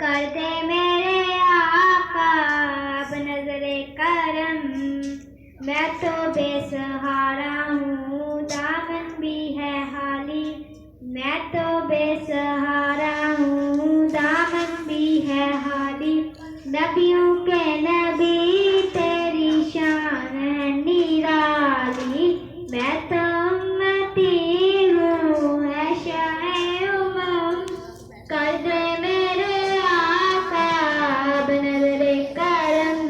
کر دے میرے آقا اب نظر کرم، میں تو بے سہارا ہوں دامن بھی ہے خالی، میں تو بے سہارا ہوں دامن بھی ہے خالی، نبیوں کے نبی تیری شان ہے نرالی، میں تو امتی ہوں ہے شاہ امم، کر دے میرے آقا اب نظر کرم،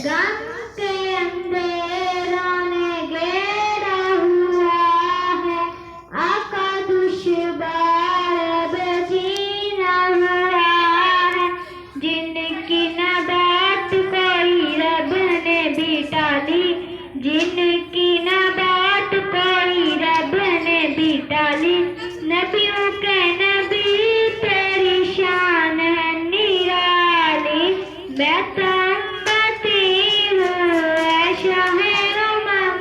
غم کے اندھیروں نے گھیرا ہوا ہے، آقا دشوار اب جینا ہوا ہے، جن کی نہ بات کوئی رب نے بھی ٹالی، جن کی نہ بات کوئی رب نے بھی ٹالی، نبیوں کے نبی تیری شان ہے نرالی، میں تو امتی ہوں اے شاہ امم،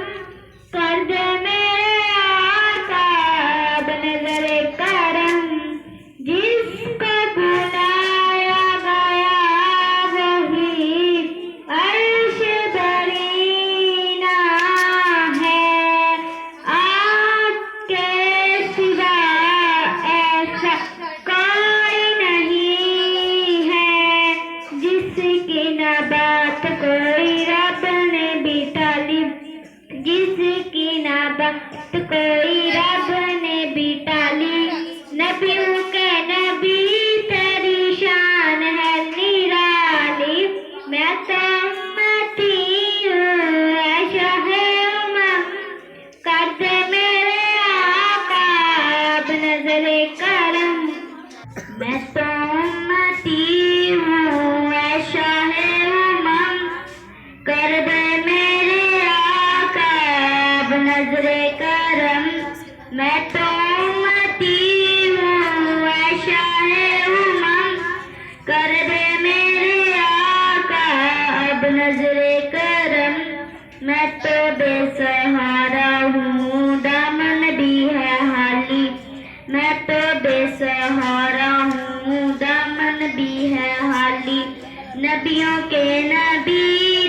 کر دے میرے آقا اب نظر کرم، جس کو بلایا گیا وہی عرش برینا ہے، آپ کے سوا ایسا کوئی نہیں ہے، جس کی نہ بات کوئی رب نے بھی ٹالی، جس کی نہ بات کوئی رب نے بھی ٹالی، نبیوں کے نبی تیری شان ہے نرالی، میں تو امتی ہوں اے شاہ امم، کر دے میرے آقا اب نظر کرم، میں تو امتی ہوں اے شاہ امم، کر دے میرے آقا اب نظر کرم، میں تو امتی ہوں اے شاہ امم، کر دے میرے آقا اب نظر کرم، میں تو بے سہارا ہوں دامن بھی ہے خالی، میں تو بے سہارا ہوں دامن بھی ہے خالی، نبیوں کے نبی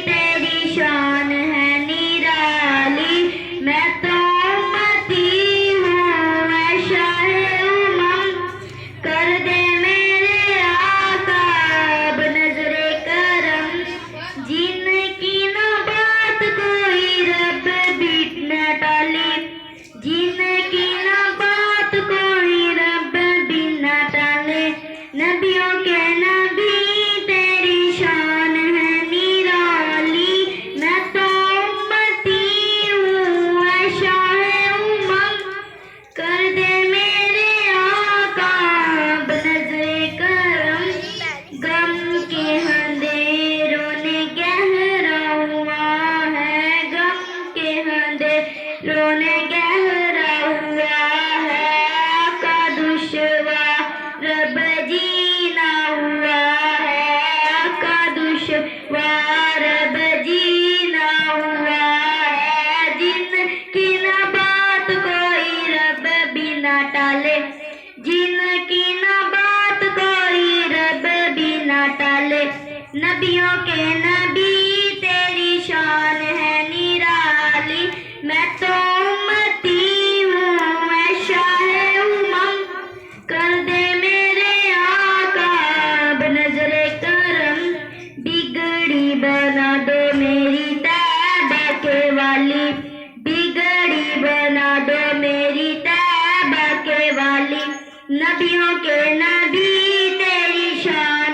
تیری شان ہے نرالی، میں تو امتی ہوں اے شاہ امم، کر دے میرے آقا اب نظر کرم، جن کی نہ بات کوئی رب بھی نہ ٹالی، جن کی نہ بات کوئی رب بھی نہ ٹالے، نبیوں کے نبی تیری شان ہے نرالی، میں تو امتی ہوں اے شاہ امم، کر دے میرے آقا اب نظر کرم، غم کے اندھیروں نے گہرا ہوا ہے، غم کے اندھیروں نے گہرا ہوا ہے، آقا دشوار اب جینا ہوا ہے، آقا دشوار اب جینا ہوا ہے، جن کی نہ بات کوئی رب بھی نہ ٹالے، جن کی نہ بات کوئی رب بھی نہ ٹالے، نبیوں کے نبی تیری شان ہے نرالی، میں تو امتی ہوں اے شاہ امم، کر دے میرے آقا اب نظر کرم، بگڑی بنا دو میری طیبہ کے والی، بگڑی بنا دو میری طیبہ کے والی، نبیوں کے نبی تیری شان